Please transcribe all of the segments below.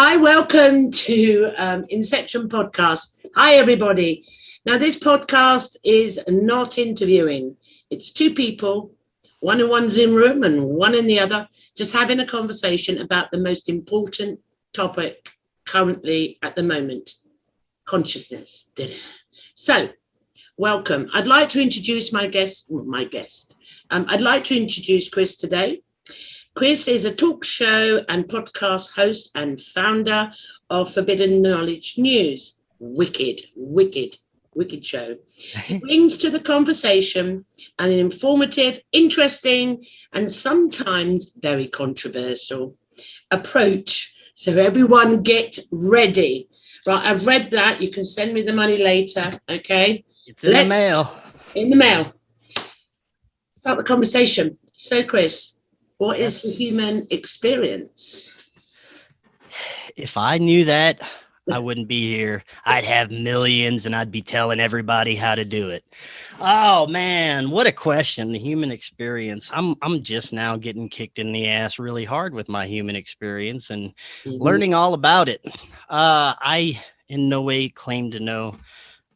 Hi, welcome to Inception Podcast. Hi, everybody. Now, this podcast is not interviewing. It's two people, one in one Zoom room and one in the other, just having a conversation about the most important topic currently at the moment, consciousness. So, welcome. I'd like to introduce my guest. I'd like to introduce Chris today. Chris is a talk show and podcast host and founder of Forbidden Knowledge News. Wicked show. He brings to the conversation an informative, interesting, and sometimes very controversial approach. So everyone get ready. Right, I've read that. You can send me the money later, okay? It's in the mail. In the mail. Start the conversation. So, Chris, what is the human experience? If I knew that, I wouldn't be here. I'd have millions and I'd be telling everybody how to do it. Oh man, what a question. The human experience. I'm just now getting kicked in the ass really hard with my human experience and learning all about it. I in no way claim to know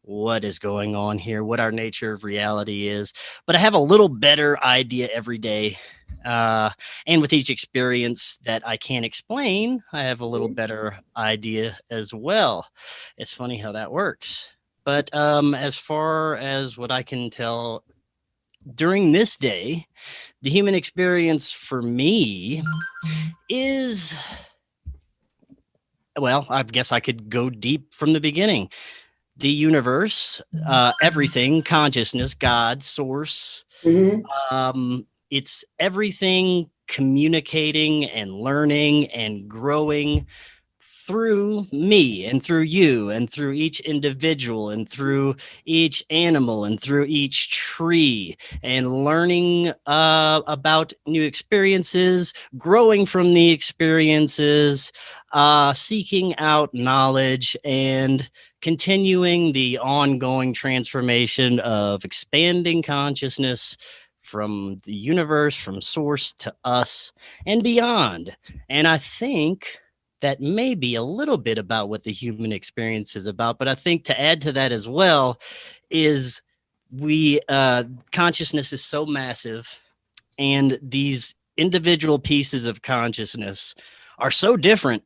what is going on here, what our nature of reality is, but I have a little better idea every day. And with each experience that I can't explain, I have a little better idea as well. It's funny how that works. But as far as what I can tell during this day, the human experience for me is, well, I guess I could go deep from the beginning. The universe, everything, consciousness, God, source. It's everything communicating and learning and growing through me and through you and through each individual and through each animal and through each tree and learning about new experiences, growing from the experiences, seeking out knowledge and continuing the ongoing transformation of expanding consciousness from the universe, from source to us and beyond. And I think that may be a little bit about what the human experience is about. But I think to add to that as well is consciousness is so massive, and these individual pieces of consciousness are so different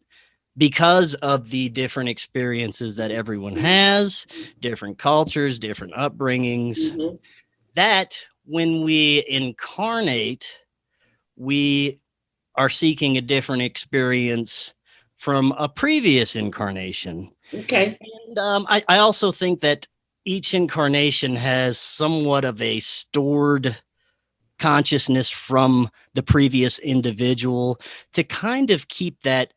because of the different experiences that everyone has, different cultures, different upbringings, that when we incarnate, we are seeking a different experience from a previous incarnation. Okay. And I also think that each incarnation has somewhat of a stored consciousness from the previous individual to kind of keep that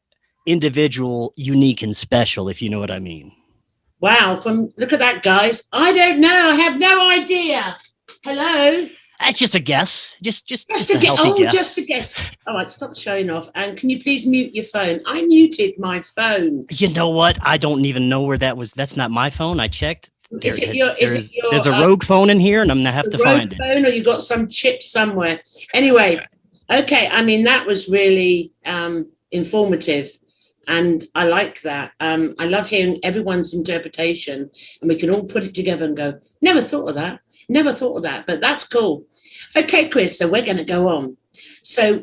individual unique and special, if you know what I mean. Wow. Look at that, guys. I don't know. I have no idea. Hello. That's just a guess. Just a guess. guess. Just a guess. All right, stop showing off. And can you please mute your phone? I muted my phone. You know what? I don't even know where that was. That's not my phone. I checked. There's a rogue phone in here, and I'm gonna have to find it. Phone, or you got some chip somewhere. Anyway, okay. I mean, that was really informative, and I like that. I love hearing everyone's interpretation, and we can all put it together and go, never thought of that. But that's cool. Okay, Chris, so we're going to go on. So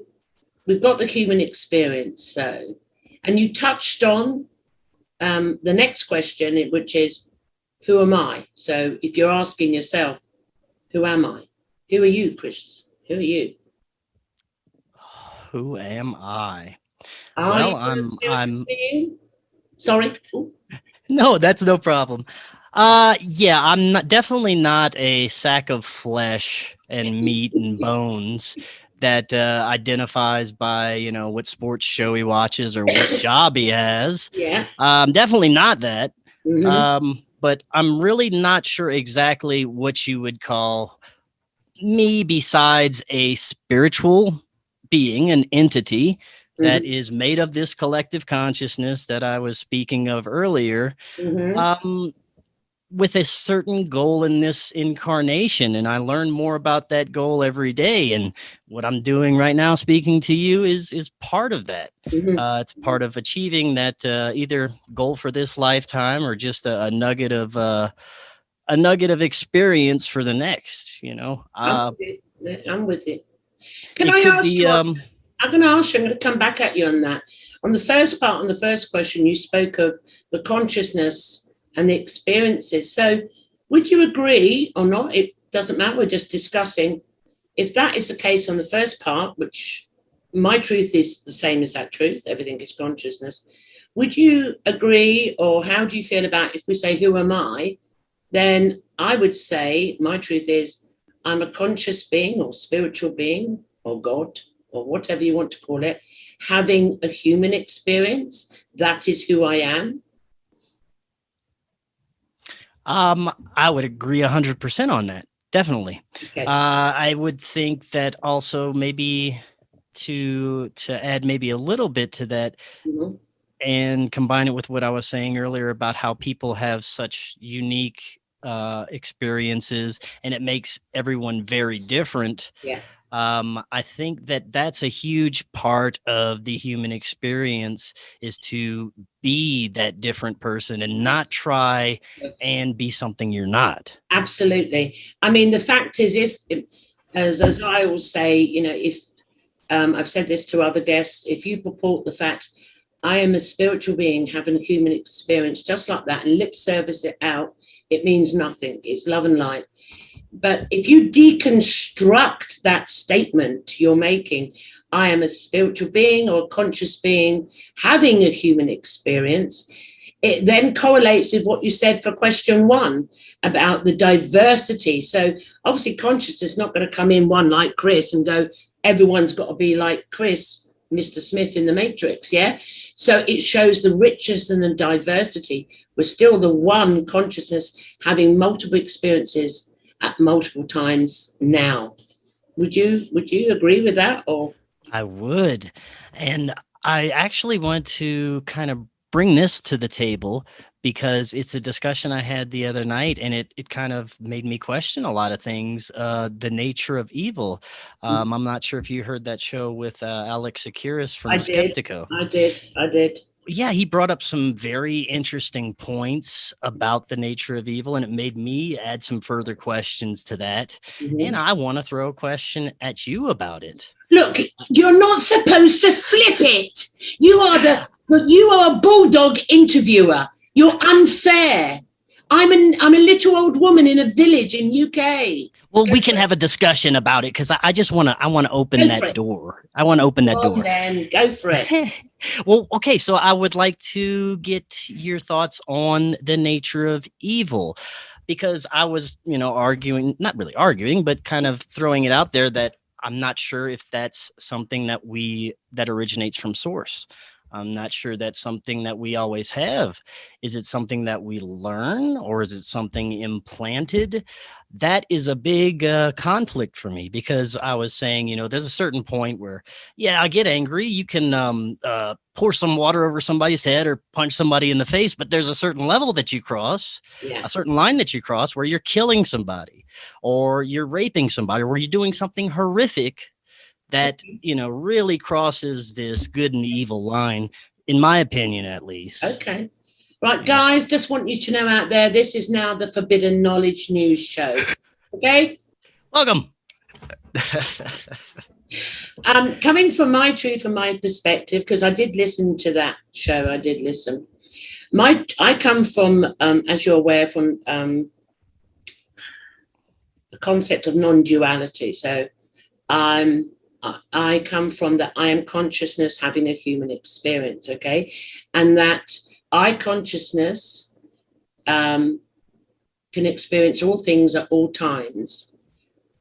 we've got the human experience. And you touched on the next question, which is, who am I? So if you're asking yourself, who am I? Who are you, Chris? Who are you? Who am I? I'm sorry. Ooh. No, that's no problem. Yeah, I'm definitely not a sack of flesh and meat and bones that identifies by, what sports show he watches or what job he has. Yeah. Definitely not that. But I'm really not sure exactly what you would call me besides a spiritual being, an entity that is made of this collective consciousness that I was speaking of earlier. with a certain goal in this incarnation, and I learn more about that goal every day. And what I'm doing right now, speaking to you, is part of that. It's part of achieving that either goal for this lifetime or just a nugget of experience for the next. I'm with it. Can It I could ask be. you? I'm going to ask you. I'm going to come back at you on that. On the first part, on the first question, you spoke of the consciousness and the experiences. So would you agree or not? It doesn't matter. We're just discussing. If that is the case on the first part, which my truth is the same as that truth, everything is consciousness. Would you agree, or how do you feel about if we say, who am I? Then I would say my truth is I'm a conscious being or spiritual being or God or whatever you want to call it, having a human experience. That is who I am. I would agree 100% on that. Definitely. Okay. I would think that also maybe to add maybe a little bit to that and combine it with what I was saying earlier about how people have such unique experiences and it makes everyone very different. Yeah. I think that that's a huge part of the human experience is to be that different person and not try and be something you're not. Absolutely. I mean, the fact is, if as I always say, if I've said this to other guests, if you purport the fact I am a spiritual being having a human experience just like that and lip service it out, it means nothing. It's love and light. But if you deconstruct that statement you're making, I am a spiritual being or a conscious being having a human experience, it then correlates with what you said for question one about the diversity. So obviously consciousness is not going to come in one like Chris and go, everyone's got to be like Chris, Mr. Smith in the Matrix, yeah? So it shows the richness and the diversity. We're still the one consciousness having multiple experiences at multiple times now. Would you agree with that? Or I would. And I actually want to kind of bring this to the table because it's a discussion I had the other night and it kind of made me question a lot of things, the nature of evil. I'm not sure if you heard that show with Alex Akiris from Skeptico. I did. Yeah, he brought up some very interesting points about the nature of evil, and it made me add some further questions to that. And I want to throw a question at you about it. Look, you're not supposed to flip it. You are a bulldog interviewer. You're unfair. I'm a little old woman in a village in UK. Well, we can have a discussion about it because I want to open that door. I want to open that door. Then go for it. Well, okay. So I would like to get your thoughts on the nature of evil, because I was, arguing, not really arguing, but kind of throwing it out there that I'm not sure if that's something that originates from source. I'm not sure that's something that we always have. Is it something that we learn, or is it something implanted? That is a big conflict for me, because I was saying, there's a certain point where, yeah, I get angry. You can pour some water over somebody's head or punch somebody in the face, but there's a certain level that you cross, a certain line that you cross where you're killing somebody or you're raping somebody or you're doing something horrific that, really crosses this good and evil line, in my opinion, at least. Okay. Right, guys, just want you to know out there, this is now the Forbidden Knowledge News Show. Okay? Welcome. Coming from my truth and my perspective, because I did listen to that show, I did listen. I come from, as you're aware, from the concept of non-duality. So I come from that I am consciousness having a human experience, okay? And that I consciousness can experience all things at all times.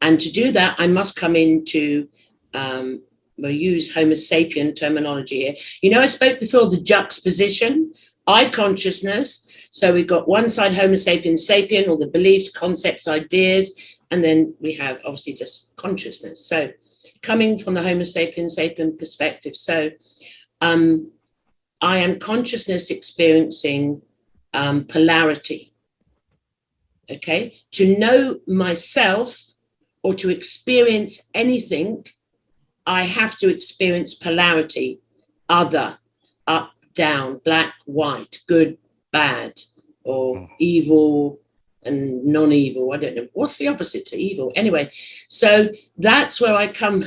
And to do that, I must come into, we'll use Homo sapien terminology here. I spoke before the juxtaposition, I consciousness. So we've got one side Homo sapien, all the beliefs, concepts, ideas, and then we have obviously just consciousness. So coming from the Homo sapien perspective. So I am consciousness experiencing polarity. Okay. To know myself or to experience anything, I have to experience polarity, other, up, down, black, white, good, bad, or evil and non-evil. I don't know. What's the opposite to evil? Anyway, so that's where I come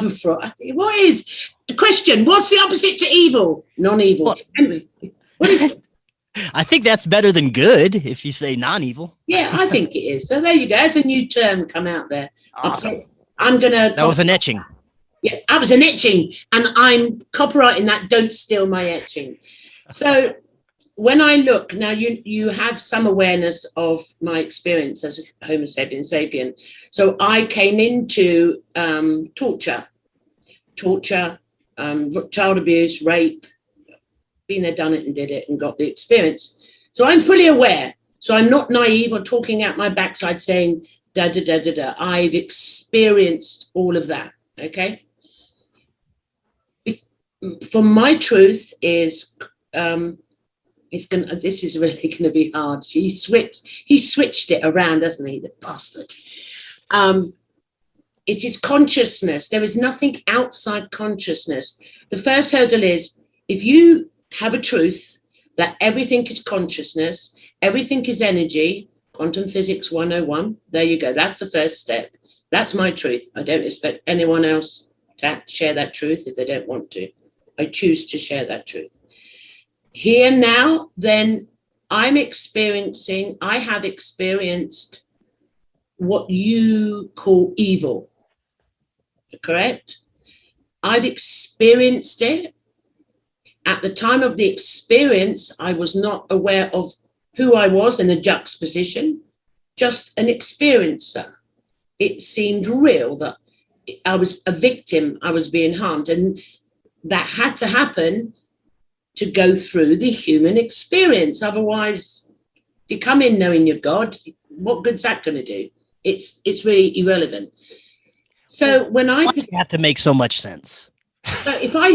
from. I think, what is the question? What's the opposite to evil? Non-evil. Well, anyway, what is it? I think that's better than good if you say non-evil. Yeah, I think it is. So there you go. There's a new term come out there. Awesome. I'm going to... That was an etching. Yeah, that was an etching, and I'm copyrighting that. Don't steal my etching. So when I look now, you have some awareness of my experience as a Homo sapien sapien. So I came into torture, child abuse, rape, been there, done it, and did it, and got the experience. So I'm fully aware. So I'm not naive or talking out my backside saying da da da da da. I've experienced all of that. Okay. For my truth is, this is really gonna be hard. He switched it around, hasn't he, the bastard? It is consciousness. There is nothing outside consciousness. The first hurdle is, if you have a truth that everything is consciousness, everything is energy, quantum physics 101, there you go. That's the first step. That's my truth. I don't expect anyone else to share that truth if they don't want to. I choose to share that truth. Here now, then I have experienced what you call evil, correct? I've experienced it. At the time of the experience, I was not aware of who I was in a juxtaposition, just an experiencer. It seemed real that I was a victim, I was being harmed, and that had to happen to go through the human experience. Otherwise, if you come in knowing you're God, what good's that going to do? It's really irrelevant. So when I have to make so much sense. if I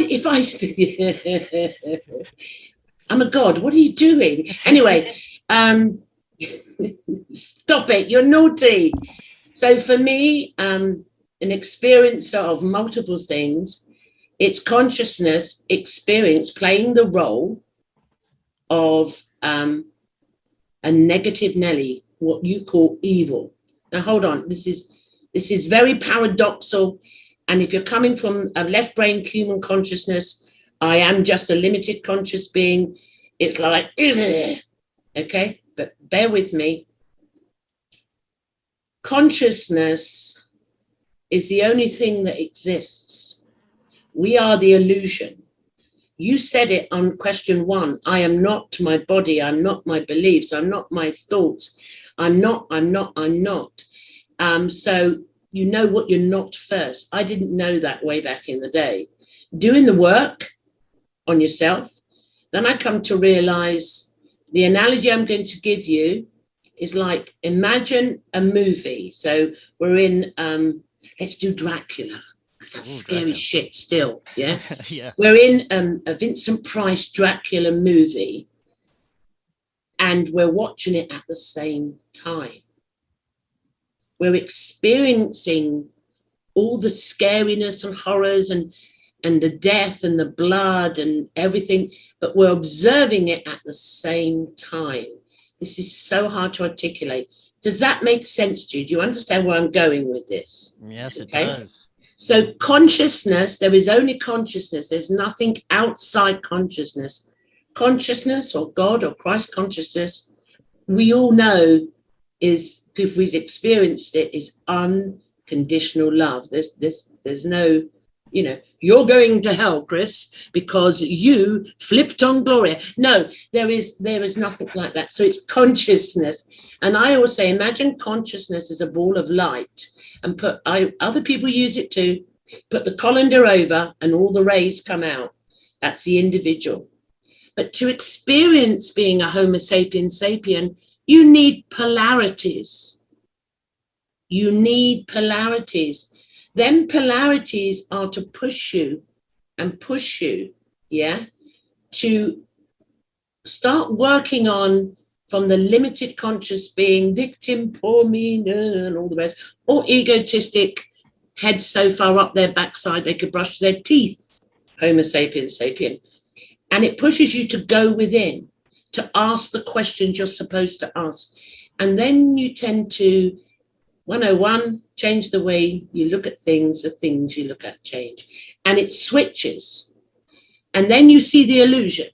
I'm a God, what are you doing? Anyway, stop it, you're naughty. So for me, an experiencer of multiple things, it's consciousness experience playing the role of a negative Nelly, what you call evil. Now, hold on. This is very paradoxical. And if you're coming from a left brain human consciousness, I am just a limited conscious being. It's like, okay, but bear with me. Consciousness is the only thing that exists. We are the illusion. You said it on question 1. I am not my body. I'm not my beliefs. I'm not my thoughts. I'm not. So you know what you're not first. I didn't know that way back in the day. Doing the work on yourself, then I come to realize the analogy I'm going to give you is like, imagine a movie. So we're in, let's do Dracula. That's scary shit still, yeah? Yeah. We're in a Vincent Price Dracula movie, and we're watching it at the same time. We're experiencing all the scariness and horrors and the death and the blood and everything, but we're observing it at the same time. This is so hard to articulate. Does that make sense to you? Do you understand where I'm going with this? Yes, it does. So consciousness, there is only consciousness. There's nothing outside consciousness. Consciousness or God or Christ consciousness, we all know is, if we've experienced it, is unconditional love. There's no, you're going to hell, Chris, because you flipped on Gloria. No, there is nothing like that. So it's consciousness. And I always say, imagine consciousness as a ball of light, and other people use it too, put the colander over and all the rays come out. That's the individual. But to experience being a Homo sapien sapien, you need polarities. You need polarities. Then polarities are to push you, yeah, to start working on from the limited conscious being, victim, poor me, and all the rest, or egotistic, head so far up their backside they could brush their teeth, Homo sapiens sapien. And it pushes you to go within, to ask the questions you're supposed to ask. And then you tend to, 101, change the way you look at things, the things you look at change. And it switches. And then you see the illusion.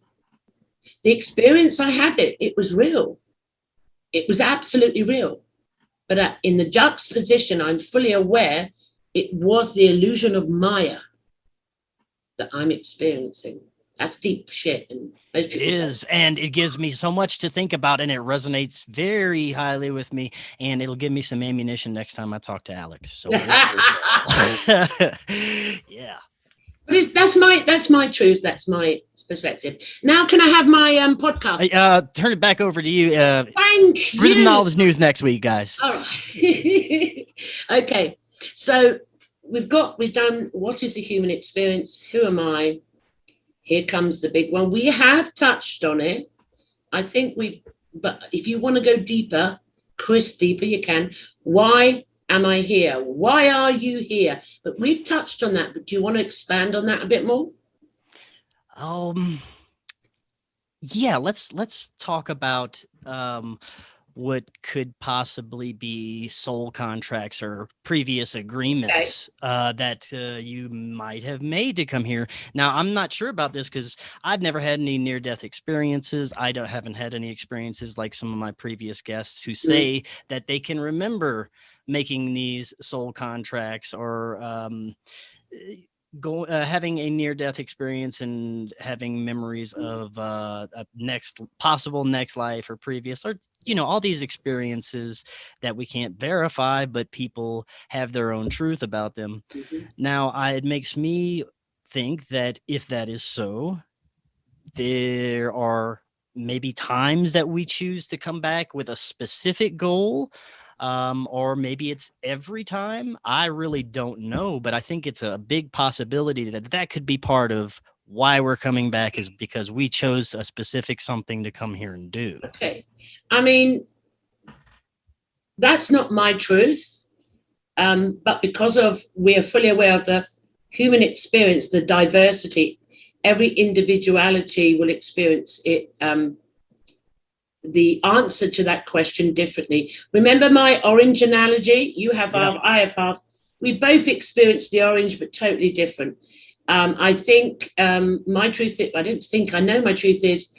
The experience I had, it was real. It was absolutely real. But in the juxtaposition, I'm fully aware it was the illusion of Maya that I'm experiencing. That's deep shit. And it is. And it gives me so much to think about, and it resonates very highly with me. And it'll give me some ammunition next time I talk to Alex. So yeah. That's my truth. That's my perspective. Now, can I have my podcast? Turn it back over to you. Thank you. Rhythm Knowledge News next week, guys. All right. Okay. So we've done what is the human experience? Who am I? Here comes the big one. We have touched on it. I think but if you want to go deeper, Chris, deeper, you can. Why am I here? Why are you here? But we've touched on that. But do you want to expand on that a bit more? Yeah, let's talk about what could possibly be soul contracts or previous agreements that you might have made to come here. Now, I'm not sure about this because I've never had any near-death experiences. I haven't had any experiences like some of my previous guests who say that they can remember making these soul contracts or having a near-death experience and having memories of a possible next life or previous, or all these experiences that we can't verify, but people have their own truth about them. Now, it makes me think that if that is so, there are maybe times that we choose to come back with a specific goal. Or maybe it's every time. I really don't know, but I think it's a big possibility that could be part of why we're coming back, is because we chose a specific something to come here and do. Okay. I mean, that's not my truth. But because we are fully aware of the human experience, the diversity, every individuality will experience it, the answer to that question differently. Remember my orange analogy? You have half, I have half. We both experienced the orange, but totally different. I think my truth, I know my truth is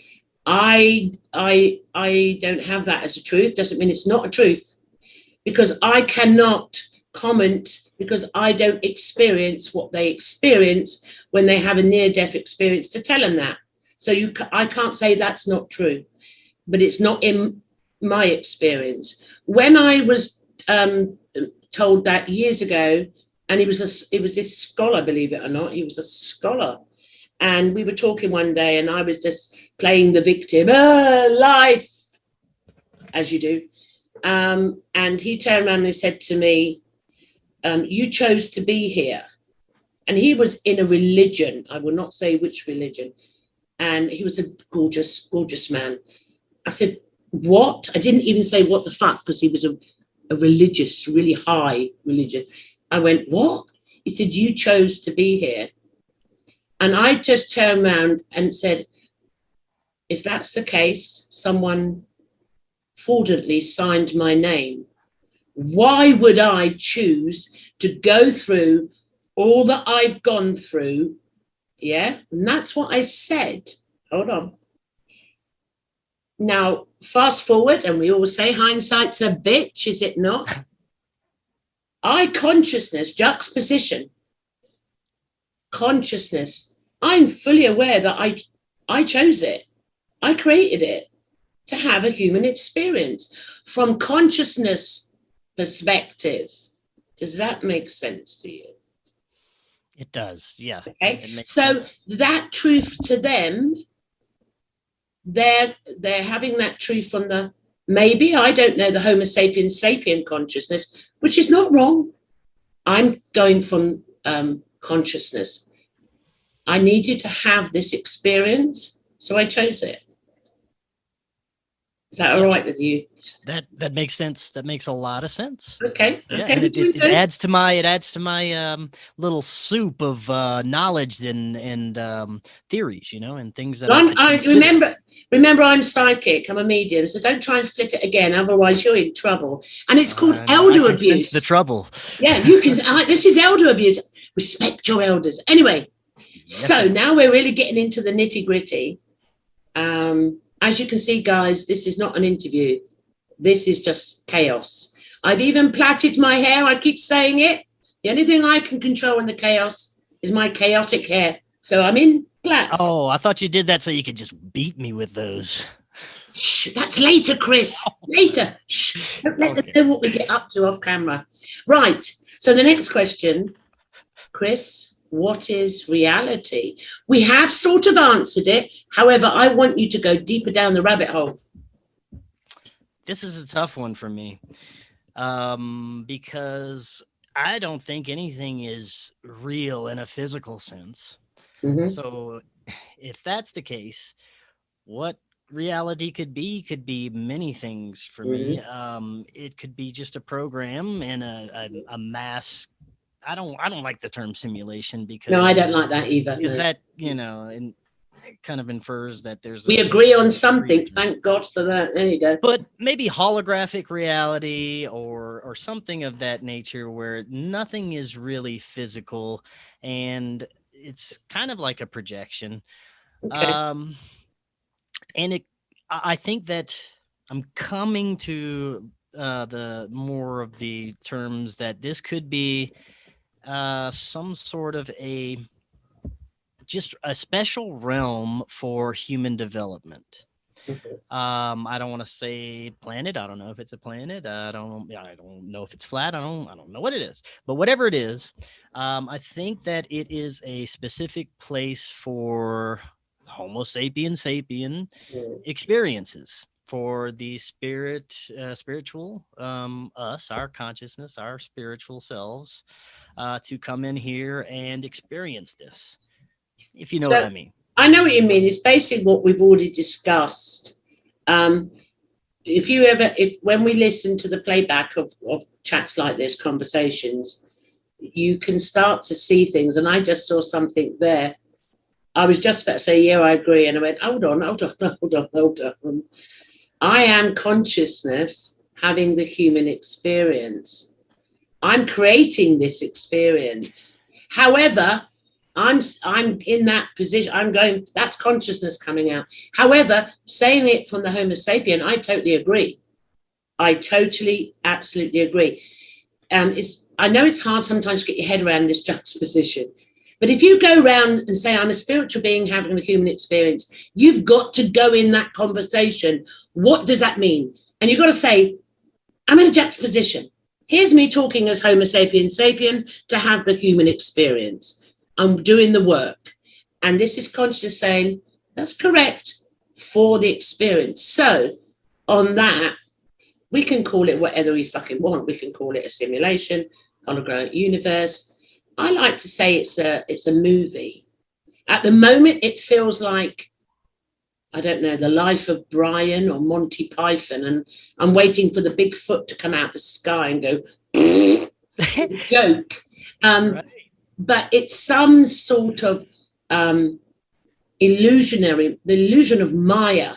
I don't have that as a truth. Doesn't mean it's not a truth, because I cannot comment, because I don't experience what they experience when they have a near-death experience to tell them that. So I can't say that's not true. But it's not in my experience. When I was told that years ago, and it was this scholar, believe it or not, he was a scholar. And we were talking one day, and I was just playing the victim, life, as you do. And he turned around and he said to me, you chose to be here. And he was in a religion, I will not say which religion. And he was a gorgeous, gorgeous man. I said, what? I didn't even say what the fuck, because he was a religious, really high religion. I went, what? He said, you chose to be here. And I just turned around and said, if that's the case, someone fraudulently signed my name. Why would I choose to go through all that I've gone through? Yeah. And that's what I said. Hold on. Now, fast forward, and we always say hindsight's a bitch, is it not? Consciousness, juxtaposition, consciousness. I'm fully aware that I chose it. I created it to have a human experience from consciousness perspective. Does that make sense to you? It does, yeah. Okay, so that truth to them, they're having that truth from the, maybe, I don't know, the Homo sapiens sapien consciousness, which is not wrong. I'm going from consciousness. I needed to have this experience, so I chose it. Is that all right with you? That makes sense. That makes a lot of sense. Okay. Yeah, Okay. and it adds to my little soup of knowledge and theories, and things that I could consider. Remember, I'm psychic. I'm a medium, so don't try and flip it again. Otherwise, you're in trouble. And it's called elder I can abuse. sense the trouble. Yeah, you can. This is elder abuse. Respect your elders. Anyway, so now we're really getting into the nitty gritty. As you can see, guys, this is not an interview. This is just chaos. I've even plaited my hair. I keep saying it. The only thing I can control in the chaos is my chaotic hair. So I'm in plaits. Oh, I thought you did that so you could just beat me with those. Shh, that's later, Chris. Later. Shh. Don't let them know what we get up to off camera. Right. So the next question, Chris. What is reality? We have sort of answered it. However, I want you to go deeper down the rabbit hole. This is a tough one for me because I don't think anything is real in a physical sense. Mm-hmm. So if that's the case, what reality could be many things for me. It could be just a program and a mass. I don't like the term simulation because no, I don't like that either. Because that, and it kind of infers that we agree on something. Thank God for that. There you go. But maybe holographic reality or something of that nature where nothing is really physical and it's kind of like a projection. Okay. And I think that I'm coming to the more of the terms that this could be some sort of just a special realm for human development. Okay. I don't want to say planet. I don't know if it's a planet. I don't know if it's flat. I don't know what it is. But whatever it is, I think that it is a specific place for Homo sapien experiences, for the spiritual, us, our consciousness, our spiritual selves, to come in here and experience this, if you know what I mean. I know what you mean. It's basically what we've already discussed. When we listen to the playback of chats like this, conversations, you can start to see things. And I just saw something there. I was just about to say, yeah, I agree. And I went, hold on. I am consciousness having the human experience. I'm creating this experience. However, I'm in that position. I'm going, that's consciousness coming out. However, saying it from the Homo sapien, I totally agree. I totally, absolutely agree. I know it's hard sometimes to get your head around this juxtaposition. But if you go around and say, I'm a spiritual being having a human experience, you've got to go in that conversation. What does that mean? And you've got to say, I'm in a juxtaposition. Here's me talking as Homo sapien to have the human experience. I'm doing the work. And this is conscious saying, that's correct for the experience. So on that, we can call it whatever we fucking want. We can call it a simulation, holographic universe. I like to say it's a movie. At the moment, it feels like, I don't know, the life of Brian or Monty Python, and I'm waiting for the big foot to come out the sky and go, it's a joke. Right. But it's some sort of the illusion of Maya.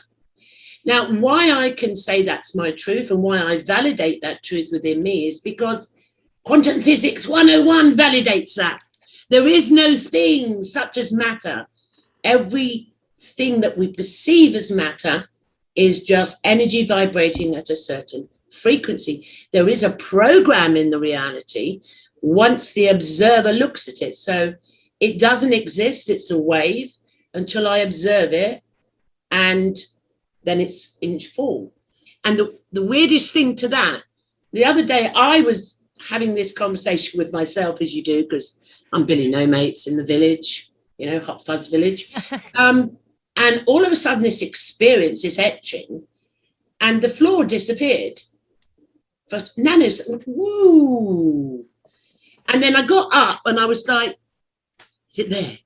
Now, why I can say that's my truth and why I validate that truth within me is because quantum physics 101 validates that. There is no thing such as matter. Everything that we perceive as matter is just energy vibrating at a certain frequency. There is a program in the reality once the observer looks at it. So it doesn't exist. It's a wave until I observe it, and then it's in form. And the weirdest thing to that, the other day I was having this conversation with myself, as you do, because I'm Billy No Mates in the village, Hot Fuzz Village. And all of a sudden this experience, this etching, and the floor disappeared. For nanos, woo. And then I got up and I was like, is it there?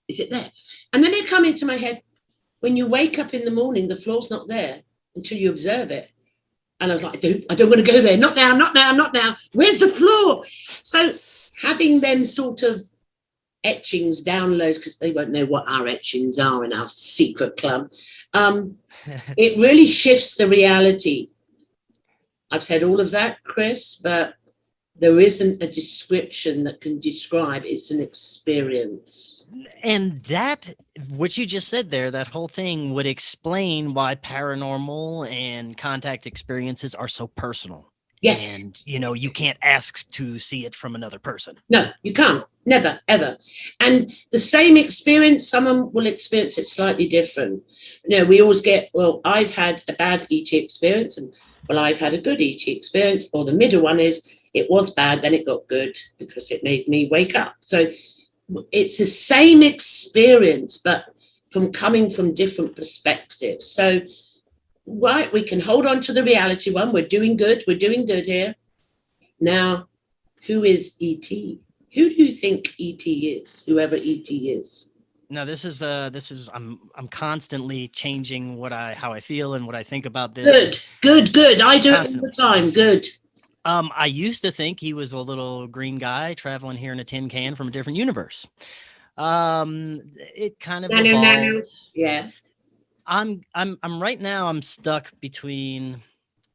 Is it there? And then it came into my head, when you wake up in the morning, the floor's not there. until you observe it. And I was like, I don't want to go there. Not now, not now, not now. Where's the floor? So having them sort of etchings, downloads, because they won't know what our etchings are in our secret club. It really shifts the reality. I've said all of that, Chris, but there isn't a description that can describe. It's an experience. And that, what you just said there, that whole thing would explain why paranormal and contact experiences are so personal. Yes. And, you can't ask to see it from another person. No, you can't. Never, ever. And the same experience, someone will experience it slightly different. We always get, well, I've had a bad ET experience, and well, I've had a good ET experience, or the middle one is, it was bad, then it got good because it made me wake up. So it's the same experience, but coming from different perspectives. So right, we can hold on to the reality one. We're doing good here. Now, who is ET? Who do you think ET is? Whoever ET is. No, this is I'm constantly changing how I feel and what I think about this. Good. I do constantly. It all the time. Good. I used to think he was a little green guy traveling here in a tin can from a different universe. It kind of evolved. Yeah. I'm right now, I'm stuck between,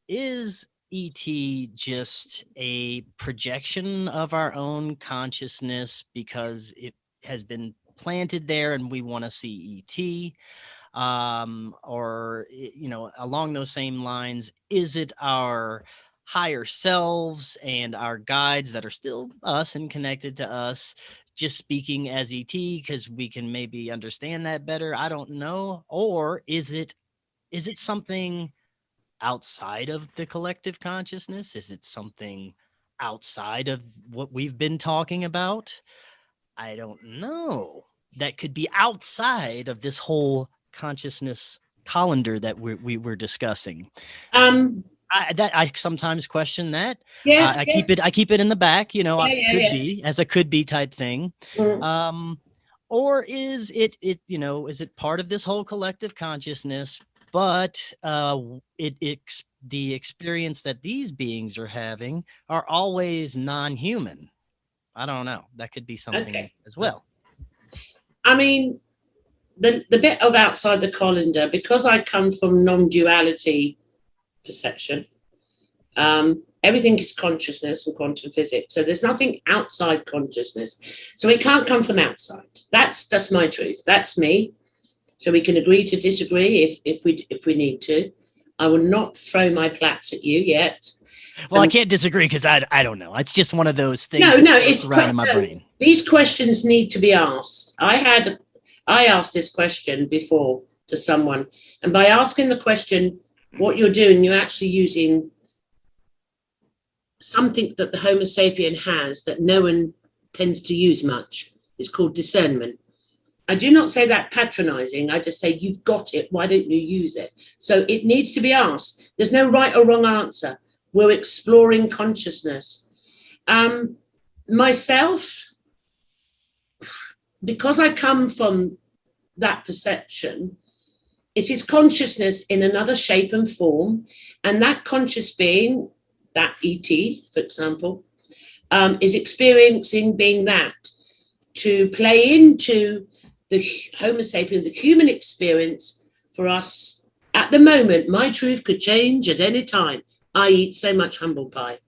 is ET just a projection of our own consciousness because it has been planted there and we want to see ET? Or, along those same lines, is it our higher selves and our guides that are still us and connected to us, just speaking as ET because we can maybe understand that better? I don't know. Or is it something outside of the collective consciousness? Is it something outside of what we've been talking about? I don't know. That could be outside of this whole consciousness colander that we were discussing. I sometimes question that. I keep it in the back, be as a could be type thing. Or is it is it part of this whole collective consciousness, but the experience that these beings are having are always non-human? I don't know. That could be something as well. I mean, the bit of outside the colander, because I come from non-duality perception, everything is consciousness and quantum physics. So there's nothing outside consciousness. So it can't come from outside. That's just my truth. That's me. So we can agree to disagree if we need to. I will not throw my plats at you yet. Well, I can't disagree because I don't know. It's just one of those things. No, it's around in my brain. These questions need to be asked. I asked this question before to someone, and by asking the question, what you're doing, you're actually using something that the Homo sapien has that no one tends to use much. It's called discernment. I do not say that patronizing. I just say, you've got it. Why don't you use it? So it needs to be asked. There's no right or wrong answer. We're exploring consciousness. Myself, because I come from that perception, it is consciousness in another shape and form. And that conscious being, that ET, for example, is experiencing being that to play into the Homo sapien, the human experience for us. At the moment, my truth could change at any time. I eat so much humble pie.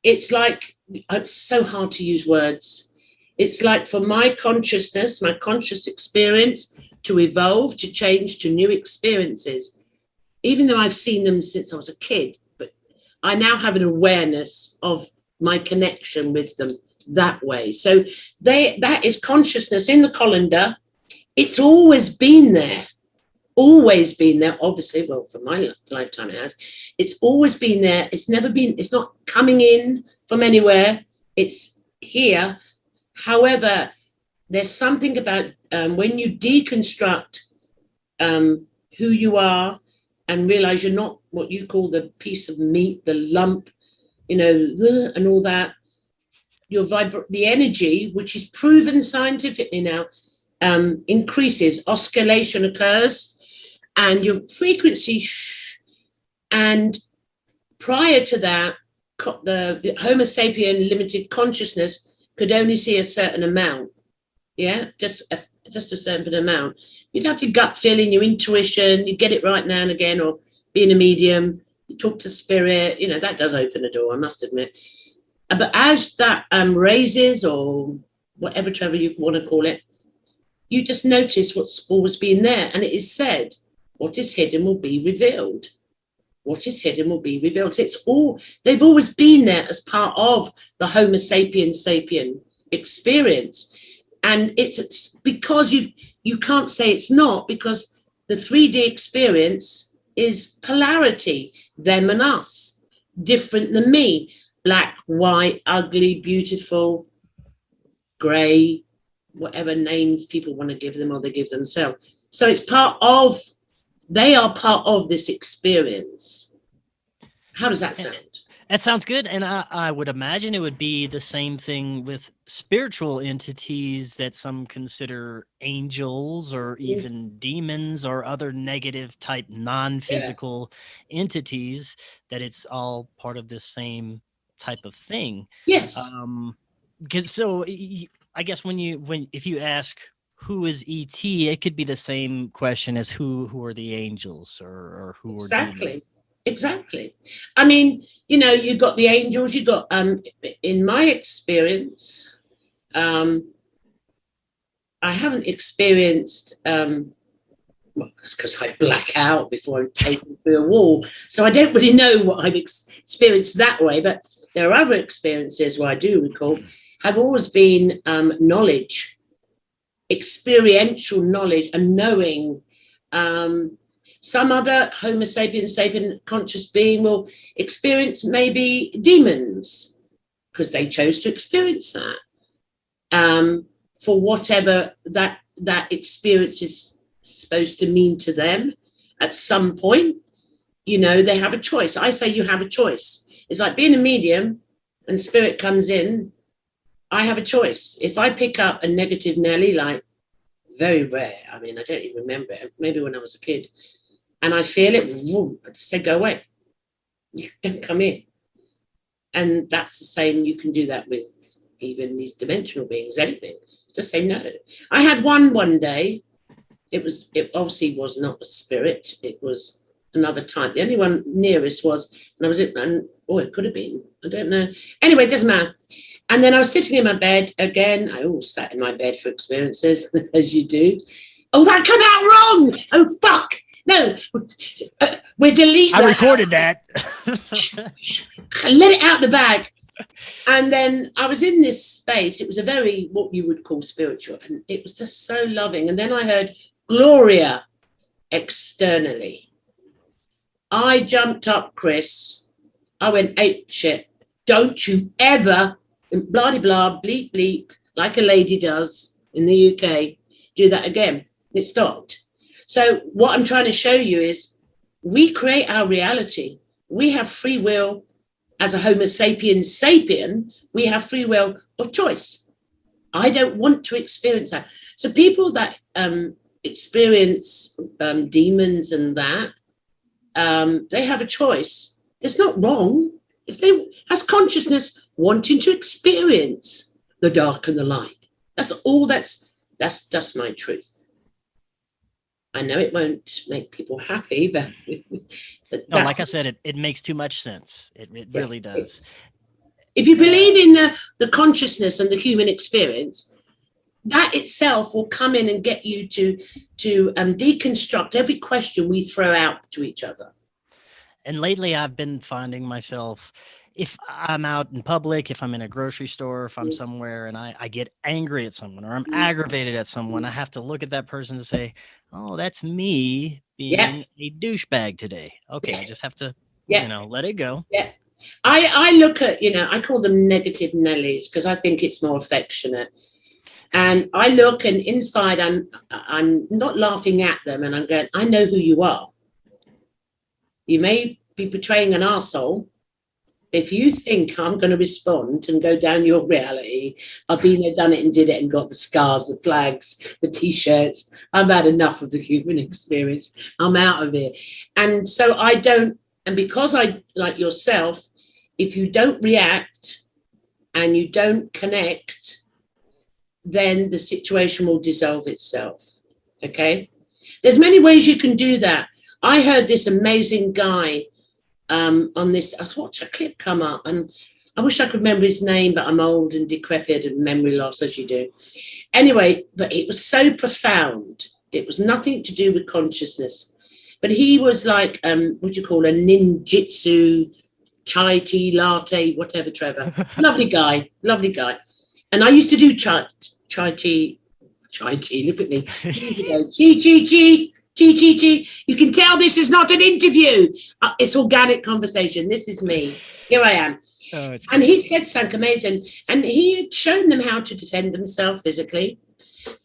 It's like, it's so hard to use words. It's like for my consciousness, my conscious experience to evolve, to change to new experiences, even though I've seen them since I was a kid, but I now have an awareness of my connection with them that way. So that is consciousness in the colander. It's always been there, obviously. Well, for my lifetime it has. It's always been there. It's never been, it's not coming in from anywhere. It's here. However, there's something about when you deconstruct who you are and realize you're not what you call the piece of meat, the lump, and all that, the energy, which is proven scientifically now, increases, oscillation occurs, and your frequency, and prior to that, the Homo sapien limited consciousness could only see a certain amount. Yeah, just a certain amount. You'd have your gut feeling, your intuition, you get it right now and again, or being a medium, you talk to spirit, that does open a door, I must admit. But as that raises, or whatever, Trevor, you want to call it, you just notice what's always been there. And it is said, what is hidden will be revealed. What is hidden will be revealed. They've always been there as part of the Homo sapien experience. And it's because you can't say it's not, because the 3D experience is polarity, them and us, different than me, black, white, ugly, beautiful, grey, whatever names people want to give them or they give themselves. So they are part of this experience. How does that sound? That sounds good. And I would imagine it would be the same thing with spiritual entities that some consider angels or even demons or other negative type non-physical entities, that it's all part of the same type of thing. Yes. Because I guess if you ask who is ET, it could be the same question as who are the angels or who are demons. Exactly. I mean, you got the angels, you got, in my experience, I haven't experienced, that's because I black out before I'm taken through a wall. So I don't really know what I've experienced that way, but there are other experiences where I do recall have always been knowledge, experiential knowledge and knowing. Some other Homo sapien conscious being will experience maybe demons because they chose to experience that for whatever that experience is supposed to mean to them at some point. They have a choice. I say you have a choice. It's like being a medium and spirit comes in. I have a choice. If I pick up a negative Nelly, like very rare, I mean, I don't even remember it, maybe when I was a kid, and I feel it, I just say, go away. You don't come in. And that's the same, you can do that with even these dimensional beings, anything. Just say no. I had one day, it obviously was not a spirit, it was another type. The only one nearest was, it could have been, I don't know. Anyway, it doesn't matter. And then I was sitting in my bed again. I always sat in my bed for experiences, as you do. Oh, that came out wrong. Oh, fuck. No, we're deleting that. I recorded that. Let it out the bag. And then I was in this space. It was a very, what you would call spiritual. And it was just so loving. And then I heard Gloria externally. I jumped up, Chris. I went ape shit. Don't you ever, blah, blah, bleep, bleep, like a lady does in the UK, do that again. It stopped. So what I'm trying to show you is we create our reality. We have free will as a Homo sapien. We have free will of choice. I don't want to experience that. So people that experience demons and that, they have a choice. It's not wrong. If they has consciousness wanting to experience the dark and the light. That's all. That's just my truth. I know it won't make people happy, but no, like I said, it makes too much sense. It really does. If you believe in the consciousness and the human experience, that itself will come in and get you to deconstruct every question we throw out to each other. And lately I've been finding myself, if I'm out in public, if I'm in a grocery store, if I'm somewhere and I get angry at someone or I'm aggravated at someone, I have to look at that person and say, oh, that's me being a douchebag today. Okay, I just have to, let it go. Yeah. I look at, I call them negative Nellies because I think it's more affectionate. And I look and inside I'm not laughing at them and I'm going, I know who you are. You may be portraying an arsehole, if you think I'm going to respond and go down your reality, I've been there, done it and did it and got the scars, the flags, the T-shirts. I've had enough of the human experience. I'm out of it. And so I don't, and because I, like yourself, if you don't react and you don't connect, then the situation will dissolve itself. Okay? There's many ways you can do that. I heard this amazing guy on this. I watched a clip come up, and I wish I could remember his name, but I'm old and decrepit and memory loss, as you do. Anyway, but it was so profound. It was nothing to do with consciousness. But he was like, what do you call a ninjutsu, chai tea, latte, whatever, Trevor. Lovely guy. And I used to do chai tea, look at me. Chi. You can tell this is not an interview. It's organic conversation. This is me. Here I am. Oh, and he said something amazing. And he had shown them how to defend themselves physically.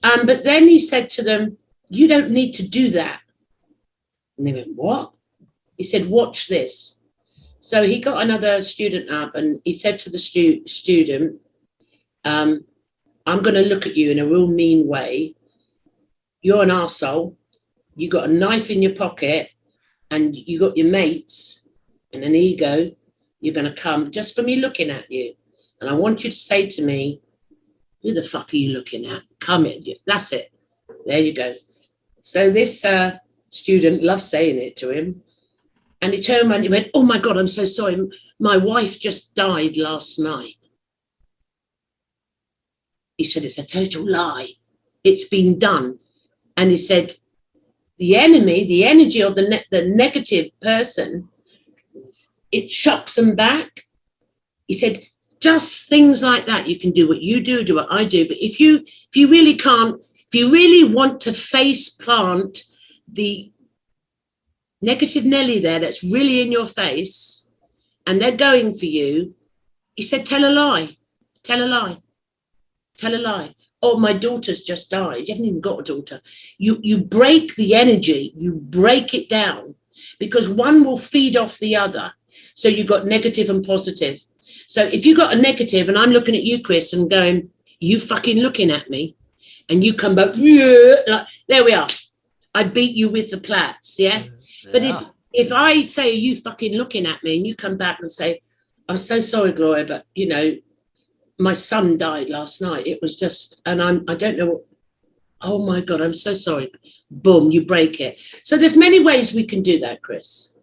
But then he said to them, you don't need to do that. And they went, what? He said, watch this. So he got another student up and he said to the student, I'm going to look at you in a real mean way. You're an arsehole. You got a knife in your pocket and you got your mates and an ego. You're going to come just for me looking at you. And I want you to say to me, who the fuck are you looking at? Come in. That's it. There you go. So this student loved saying it to him. And he turned around and he went, oh my God, I'm so sorry. My wife just died last night. He said, it's a total lie. It's been done. And he said, the enemy, the energy of the negative person, it shocks them back. He said, just things like that. You can do what you do what I do. But if you really can't, if you really want to face plant the negative Nelly there that's really in your face and they're going for you, he said, tell a lie. Oh, my daughter's just died. You haven't even got a daughter. You break the energy, you break it down because one will feed off the other. So you've got negative and positive. So if you got a negative and I'm looking at you, Chris, and going, you fucking looking at me, and you come back, like, there we are. I beat you with the plats, yeah? But if I say, you fucking looking at me, and you come back and say, I'm so sorry, Gloria, but, you know, my son died last night. It was just, and I don't know. Oh my God, I'm so sorry. Boom, you break it. So there's many ways we can do that, Chris.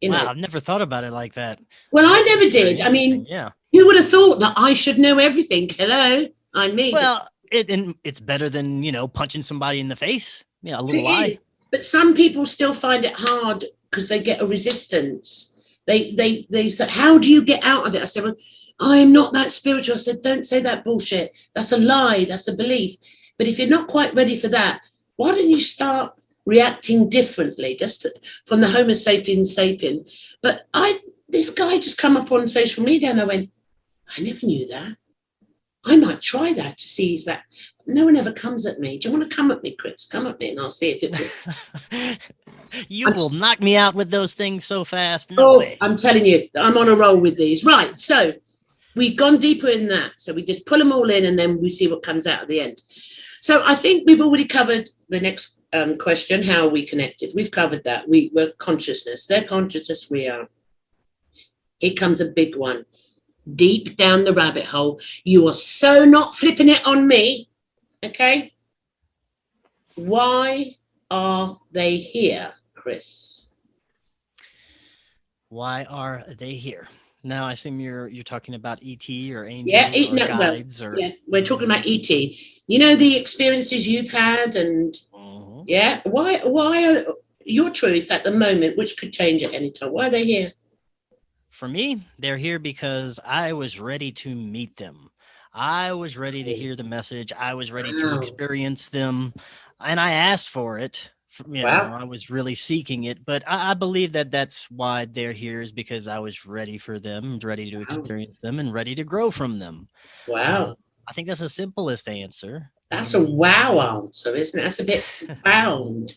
You know? Wow, I've never thought about it like that. Well, I never did. I mean, yeah. Who would have thought that I should know everything? Hello, I'm me. Well, it's better than, you know, punching somebody in the face. Yeah, a little lie. But some people still find it hard because they get a resistance. They thought, how do you get out of it? I said, well, I'm not that spiritual. I said, don't say that bullshit. That's a lie. That's a belief. But if you're not quite ready for that, why don't you start reacting differently, from the Homo sapiens sapien? But this guy just come up on social media and I went, I never knew that. I might try that to see if that. No one ever comes at me. Do you want to come at me, Chris? Come at me and I'll see if it will. You will knock me out with those things so fast. No way. I'm telling you, I'm on a roll with these. Right, so we've gone deeper in that. So we just pull them all in and then we see what comes out at the end. So I think we've already covered the next question, how are we connected? We've covered that. We're consciousness. They're consciousness, we are. Here comes a big one. Deep down the rabbit hole. You are so not flipping it on me. Okay? Why are they here, Chris? Why are they here? Now, I assume you're talking about ET or angels or guides. Yeah, we're talking about ET. You know, the experiences you've had and, yeah, why are your truth at the moment, which could change at any time, why are they here? For me, they're here because I was ready to meet them. I was ready to hear the message. I was ready to experience them. And I asked for it. I was really seeking it. But I believe that that's why they're here, is because I was ready for them, ready to experience them, and ready to grow from them. Wow. I think that's the simplest answer. That's a wow answer, isn't it? That's a bit profound.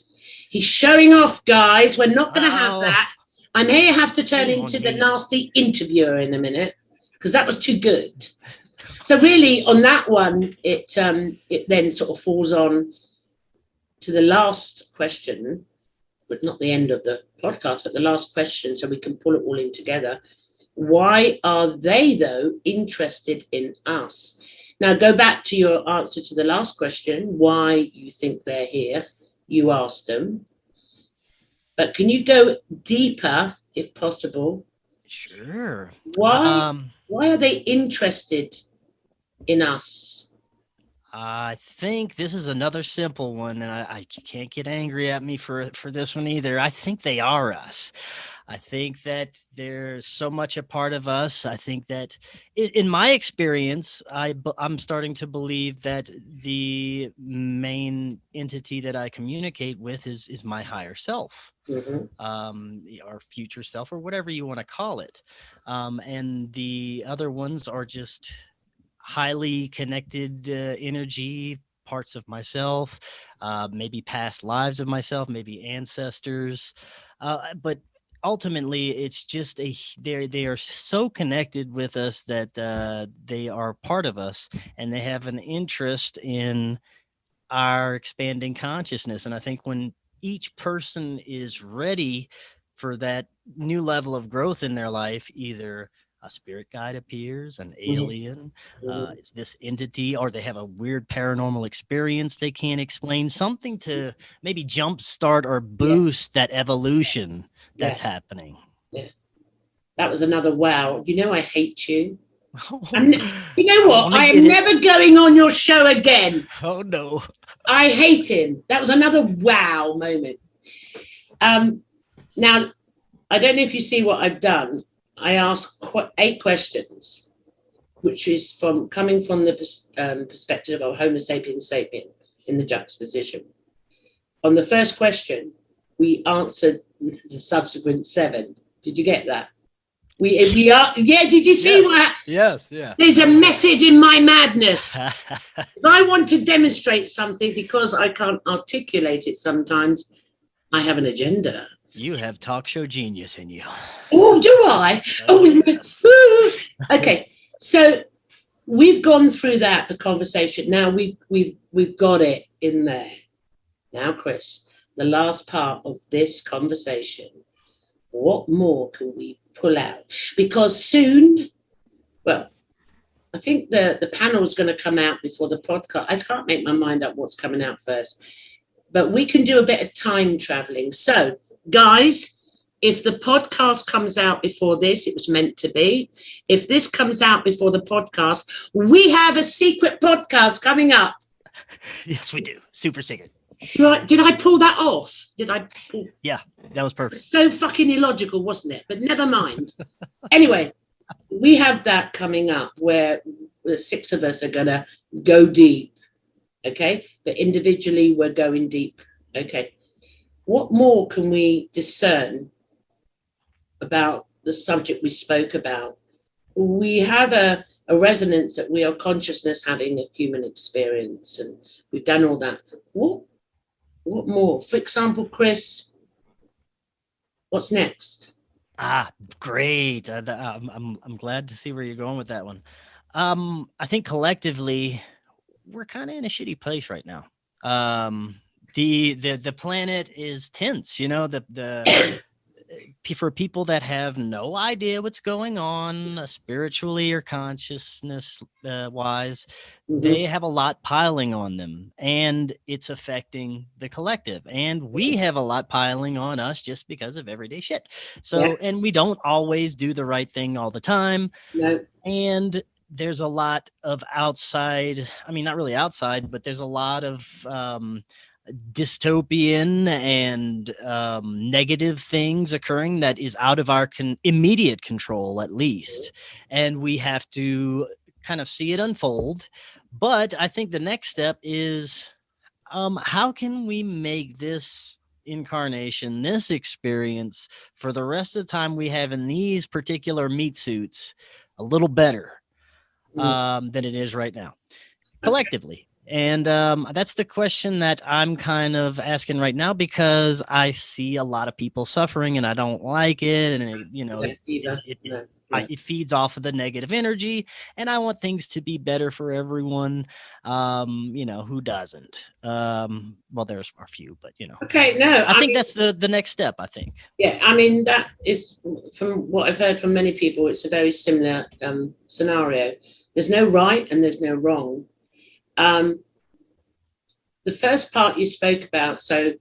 He's showing off, guys. We're not going to have that. I may have to turn into the nasty interviewer in a minute because that was too good. So really on that one, it then sort of falls on to the last question, but not the end of the podcast, but the last question, so we can pull it all in together. Why are they, though, interested in us? Now, go back to your answer to the last question, why you think they're here. You asked them. But can you go deeper, if possible? Sure. Why are they interested in us? I think this is another simple one, and I can't get angry at me for this one either. I think they are us. I think that they're so much a part of us. I think that in my experience, I'm starting to believe that the main entity that I communicate with is my higher self, our future self, or whatever you want to call it. And the other ones are just highly connected energy parts of myself, maybe past lives of myself, maybe ancestors, but ultimately it's just they are so connected with us that they are part of us, and they have an interest in our expanding consciousness. And I think when each person is ready for that new level of growth in their life, either a spirit guide appears, an alien, it's this entity, or they have a weird paranormal experience they can't explain, something to maybe jumpstart or boost that evolution that's happening. Yeah. That was another wow. You know, I hate you. You know what? I am never going on your show again. Oh, no. I hate him. That was another wow moment. Now, I don't know if you see what I've done. I asked 8 questions, which is coming from the perspective of Homo sapiens sapien in the juxtaposition. On the first question, we answered the subsequent 7. Did you get that? We are. Yeah. Did you see what? Yes. Yeah. There's a method in my madness. If I want to demonstrate something because I can't articulate it sometimes, I have an agenda. You have talk show genius in you. Oh, do I? Yes. Okay. So we've gone through the conversation. Now we've got it in there. Now, Chris, the last part of this conversation. What more can we pull out? Because soon, well, I think the panel is going to come out before the podcast. I can't make my mind up what's coming out first, but we can do a bit of time traveling. So, guys, if the podcast comes out before this, it was meant to be. If this comes out before the podcast, we have a secret podcast coming up. Yes, we do. Super secret. Did I pull that off? Yeah, that was perfect. So fucking illogical, wasn't it? But never mind. Anyway, we have that coming up where the 6 of us are going to go deep. Okay. But individually, we're going deep. Okay. What more can we discern about the subject we spoke about? We have a resonance that we are consciousness having a human experience, and we've done all that. What more? For example, Chris, what's next? Great. I'm glad to see where you're going with that one. I think collectively we're kind of in a shitty place right now. The planet is tense, you know, for people that have no idea what's going on spiritually or consciousness wise, they have a lot piling on them, and it's affecting the collective, and we have a lot piling on us just because of everyday shit. So, and we don't always do the right thing all the time. No. And there's a lot of outside, I mean, not really outside, but there's a lot of dystopian and negative things occurring that is out of our immediate control, at least. And we have to kind of see it unfold. But I think the next step is how can we make this incarnation, this experience for the rest of the time we have in these particular meat suits a little better than it is right now, collectively. And that's the question that I'm kind of asking right now, because I see a lot of people suffering and I don't like it. And, it feeds off of the negative energy, and I want things to be better for everyone, who doesn't. Well, there's a few, but, Okay, no. I think that's the next step, I think. Yeah, I mean, that is, from what I've heard from many people, it's a very similar scenario. There's no right and there's no wrong. The first part you spoke about, so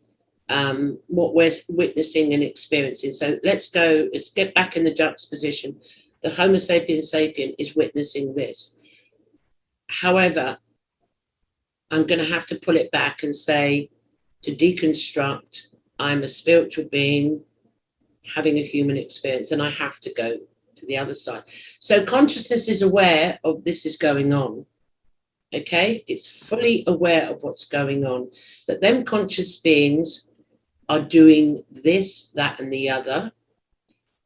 what we're witnessing and experiencing. So let's get back in the juxtaposition. The Homo sapiens sapien is witnessing this. However, I'm going to have to pull it back and say, to deconstruct, I'm a spiritual being having a human experience, and I have to go to the other side. So consciousness is aware of this is going on. Okay, it's fully aware of what's going on. But them conscious beings are doing this, that, and the other.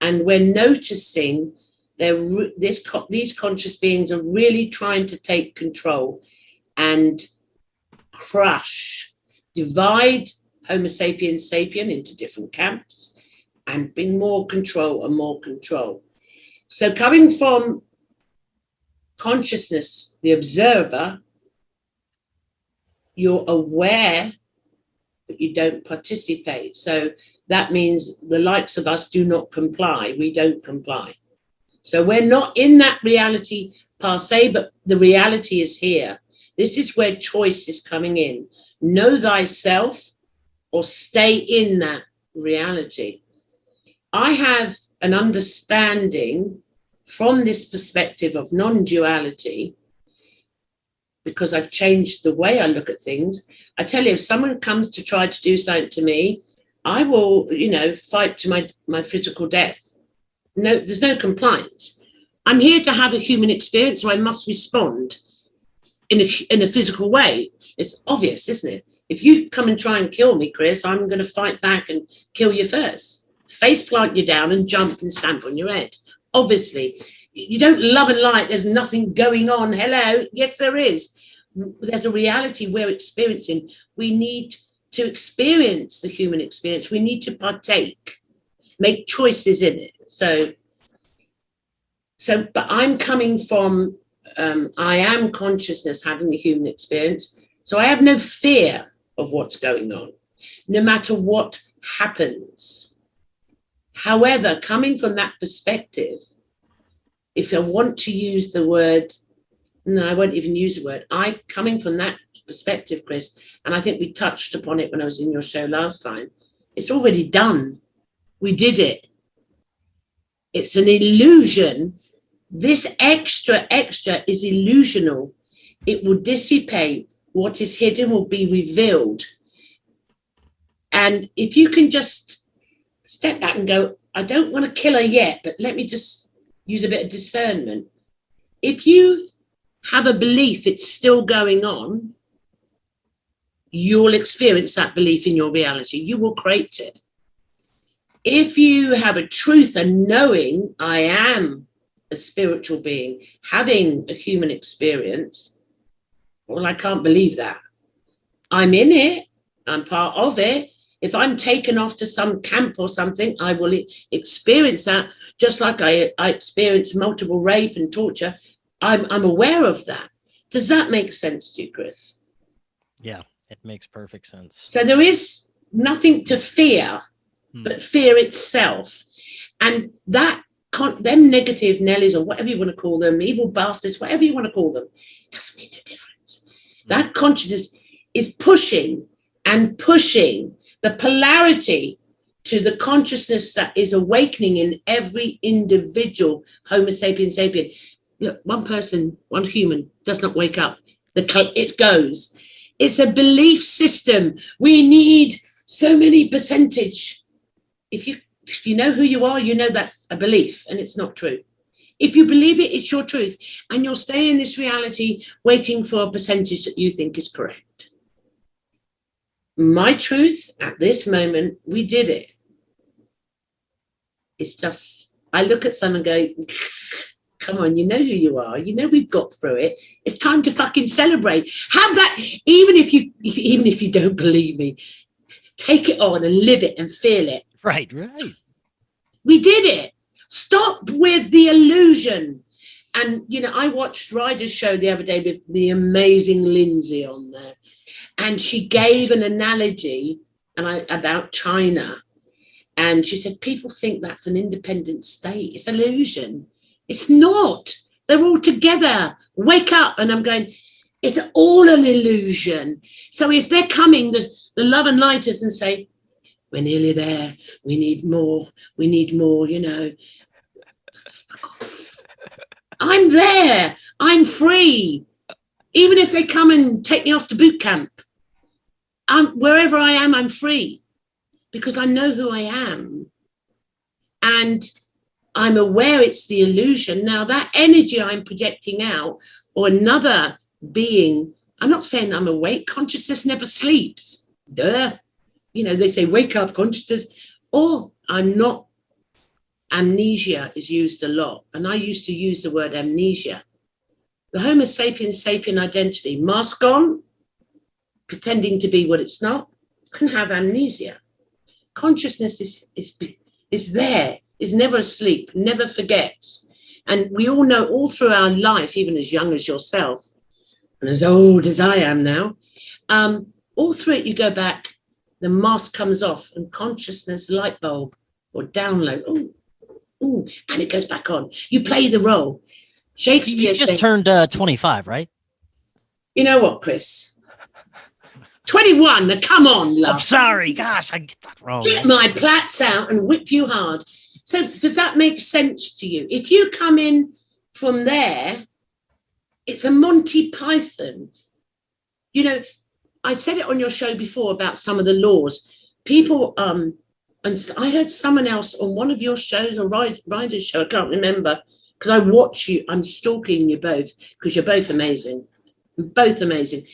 And we're noticing these conscious beings are really trying to take control and crush, divide Homo sapiens sapien into different camps and bring more control and more control. So coming from consciousness, the observer, you're aware, but you don't participate. So that means the likes of us do not comply. We don't comply. So we're not in that reality per se, but the reality is here. This is where choice is coming in. Know thyself or stay in that reality. I have an understanding from this perspective of non-duality, because I've changed the way I look at things. I tell you, if someone comes to try to do something to me, I will, fight to my physical death. No, there's no compliance. I'm here to have a human experience, so I must respond in a physical way. It's obvious, isn't it? If you come and try and kill me, Chris, I'm going to fight back and kill you first. Face plant you down and jump and stamp on your head. Obviously, you don't love and light. There's nothing going on. Hello. Yes, there is. There's a reality we're experiencing. We need to experience the human experience. We need to partake, make choices in it. So, but I'm coming from, I am consciousness having the human experience. So I have no fear of what's going on, no matter what happens. However, coming from that perspective, if I want to use the word, no, I won't even use the word. Coming from that perspective, Chris, and I think we touched upon it when I was in your show last time, it's already done. We did it. It's an illusion. This extra is illusional. It will dissipate. What is hidden will be revealed. And if you can just step back and go, I don't want to kill her yet, but let me just use a bit of discernment. If you have a belief it's still going on, you'll experience that belief in your reality. You will create it. If you have a truth and knowing I am a spiritual being having a human experience, well, I can't believe that. I'm in it. I'm part of it. If I'm taken off to some camp or something, I will experience that, just like I experience multiple rape and torture. I'm aware of that. Does that make sense to you, Chris? Yeah, it makes perfect sense. So there is nothing to fear, but fear itself. And that, them negative Nellies, or whatever you want to call them, evil bastards, whatever you want to call them, it doesn't make no difference. That consciousness is pushing and pushing the polarity to the consciousness that is awakening in every individual Homo sapiens sapien. Look, one person, one human does not wake up. It goes. It's a belief system. We need so many percentage. If you know who you are, you know that's a belief and it's not true. If you believe it, it's your truth. And you'll stay in this reality waiting for a percentage that you think is correct. My truth at this moment, we did it. It's just, I look at someone and go, come on, you know who you are. You know we've got through it. It's time to fucking celebrate. Have that, even if you don't believe me, take it on and live it and feel it. Right. We did it. Stop with the illusion. And, you know, I watched Ryder's show the other day with the amazing Lindsay on there. And she gave an analogy about China. And she said, people think that's an independent state. It's an illusion. It's not. They're all together. Wake up. And I'm going, it's all an illusion. So if they're coming, the love and lighters, and say, we're nearly there. We need more, you know. Fuck off. I'm there. I'm free. Even if they come and take me off to boot camp, wherever I am, I'm free because I know who I am. And I'm aware it's the illusion. Now, that energy I'm projecting out, or another being, I'm not saying I'm awake. Consciousness never sleeps. Duh. You know, they say, wake up, consciousness. Or I'm not. Amnesia is used a lot. And I used to use the word amnesia. The Homo sapiens sapien identity, mask on, pretending to be what it's not, can have amnesia. Consciousness is there, is never asleep, never forgets. And we all know all through our life, even as young as yourself, and as old as I am now, all through it you go back, the mask comes off, and consciousness light bulb or download, ooh, and it goes back on. You play the role. Shakespeare You just turned 25, right? You know what, Chris? 21. Come on, love. I'm sorry. Gosh, I get that wrong. Get my plaits out and whip you hard. So does that make sense to you? If you come in from there, it's a Monty Python. You know, I said it on your show before about some of the laws. People, and I heard someone else on one of your shows, or Ryder's show, I can't remember, because I watch you, I'm stalking you both, because you're both amazing. Both amazing.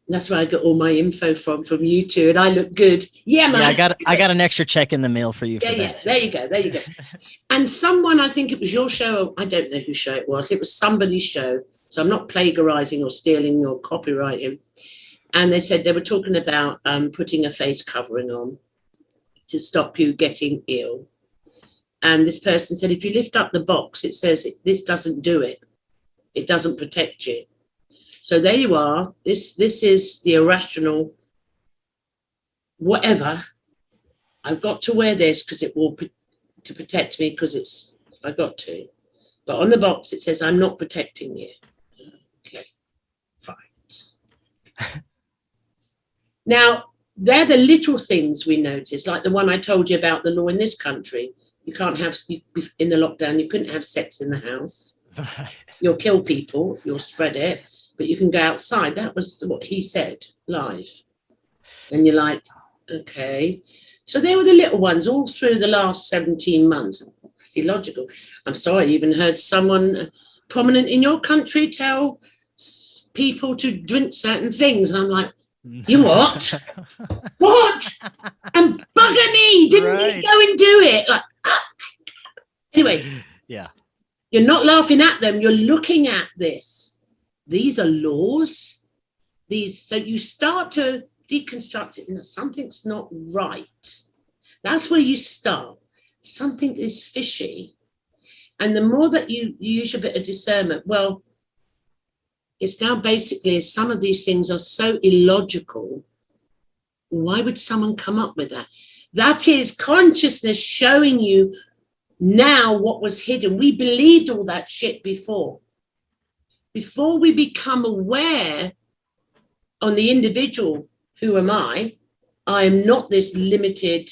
That's where I got all my info from you two, and I look good. Yeah, man. Yeah, I got an extra check in the mail for you. Yeah. There you go. And someone, I think it was your show, I don't know whose show it was. It was somebody's show. So I'm not plagiarizing or stealing or copywriting. And they said they were talking about putting a face covering on to stop you getting ill. And this person said, if you lift up the box, it says this doesn't do it. It doesn't protect you. So there you are. This is the irrational whatever. I've got to wear this because it will to protect me because I got to. But on the box, it says, I'm not protecting you. Okay, fine. Now, they're the little things we notice, like the one I told you about the law in this country. You can't have, in the lockdown, you couldn't have sex in the house. You'll kill people, you'll spread it, but you can go outside. That was what he said live. And you're like, okay. So they were the little ones all through the last 17 months. That's illogical. I'm sorry, I even heard someone prominent in your country tell people to drink certain things. And I'm like, you what? What? And bugger me, didn't you go and do it? Like, anyway, yeah. You're not laughing at them. You're looking at this. These are laws. So you start to deconstruct it, and something's not right. That's where you start. Something is fishy. And the more that you use a bit of discernment, well, it's now basically some of these things are so illogical. Why would someone come up with that? That is consciousness showing you now what was hidden. We believed all that shit before. Before we become aware on the individual, who am I? I am not this limited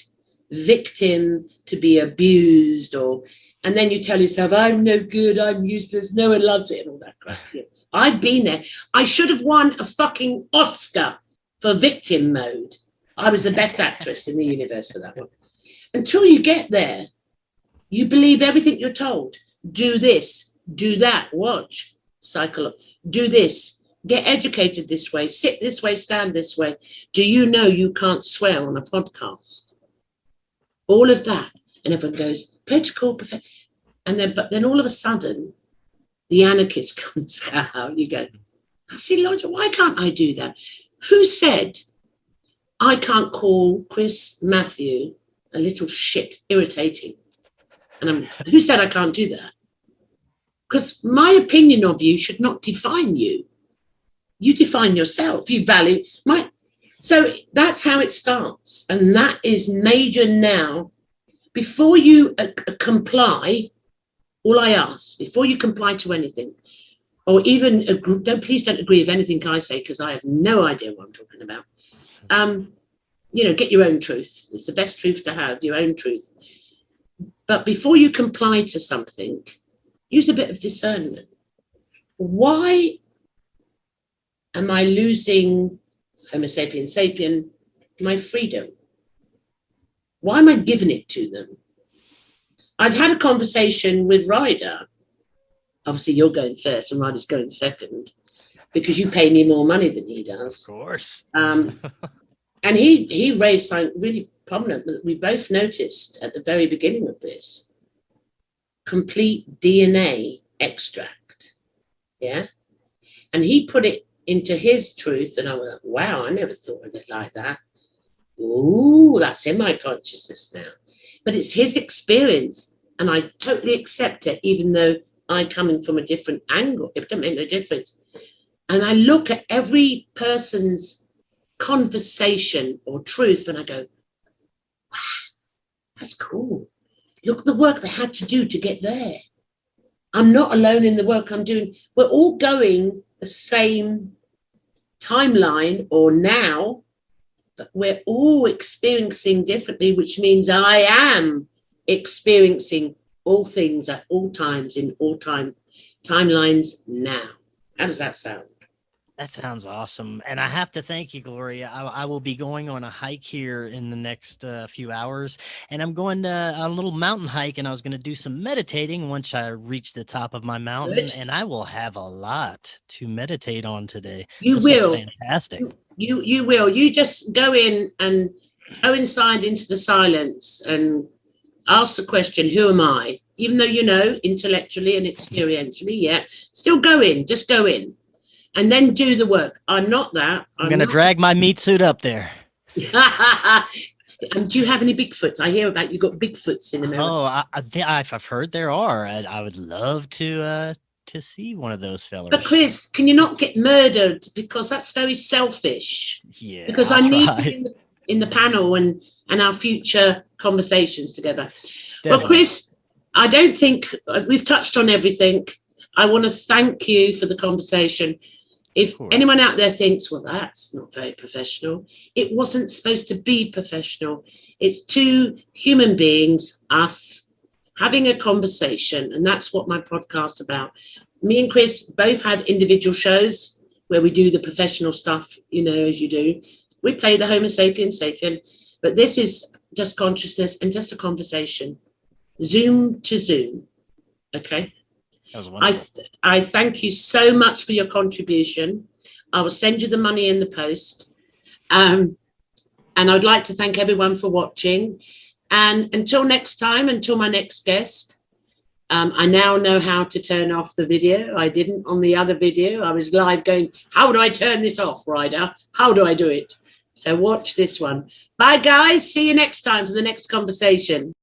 victim to be abused, and then you tell yourself, I'm no good, I'm useless, no one loves it, and all that crap. Yeah. I've been there. I should have won a fucking Oscar for victim mode. I was the best actress in the universe for that one. Until you get there, you believe everything you're told. Do this, do that, watch, do this, get educated this way, sit this way, stand this way. Do you know you can't swear on a podcast? All of that. And everyone goes, protocol, perfect. but then all of a sudden, the anarchist comes out. You go, I see, Lord, why can't I do that? Who said I can't call Mathieu a little shit, irritating? And who said I can't do that? Because my opinion of you should not define you. You define yourself. You value So that's how it starts. And that is major now. Before you comply, all I ask, before you comply to anything, or even please don't agree with anything I say, because I have no idea what I'm talking about. Get your own truth. It's the best truth to have, your own truth. But before you comply to something, use a bit of discernment. Why am I losing Homo sapiens sapien, my freedom? Why am I giving it to them? I've had a conversation with Ryder. Obviously, you're going first and Ryder's going second because you pay me more money than he does. Of course. And he raised something really prominent that we both noticed at the very beginning of this. Complete DNA extract. Yeah. And he put it into his truth. And I was like, wow, I never thought of it like that. Ooh, that's in my consciousness now. But it's his experience. And I totally accept it, even though I'm coming from a different angle. It doesn't make no difference. And I look at every person's conversation or truth and I go, wow, that's cool. Look at the work they had to do to get there. I'm not alone in the work I'm doing. We're all going the same timeline or now, but we're all experiencing differently, which means I am experiencing all things at all times in all timelines now. How does that sound? That sounds awesome. And I have to thank you, Gloria. I will be going on a hike here in the next few hours. And I'm going on a little mountain hike. And I was going to do some meditating once I reach the top of my mountain. Good. And I will have a lot to meditate on today. This will. Fantastic. You will. You just go in and go inside into the silence and ask the question, who am I? Even though you know intellectually and experientially, yeah, still go in. Just go in. And then do the work. I'm not that. I'm going to drag my meat suit up there. And do you have any Bigfoots? I hear about you got Bigfoots in America. Oh, I've heard there are. I would love to see one of those fellas. But Chris, can you not get murdered? Because that's very selfish. Yeah. Because I need you in the panel and our future conversations together. Definitely. Well, Chris, I don't think we've touched on everything. I want to thank you for the conversation. If anyone out there thinks, well, that's not very professional, it wasn't supposed to be professional. It's two human beings, us, having a conversation. And that's what my podcast's about. Me and Chris both have individual shows where we do the professional stuff, as you do. We play the Homo sapiens sapien, but this is just consciousness and just a conversation. Zoom to Zoom. Okay. I thank you so much for your contribution. I will send you the money in the post. And I'd like to thank everyone for watching. And until next time, until my next guest, I now know how to turn off the video. I didn't on the other video. I was live going, how do I turn this off, Ryder? How do I do it? So watch this one. Bye, guys. See you next time for the next conversation.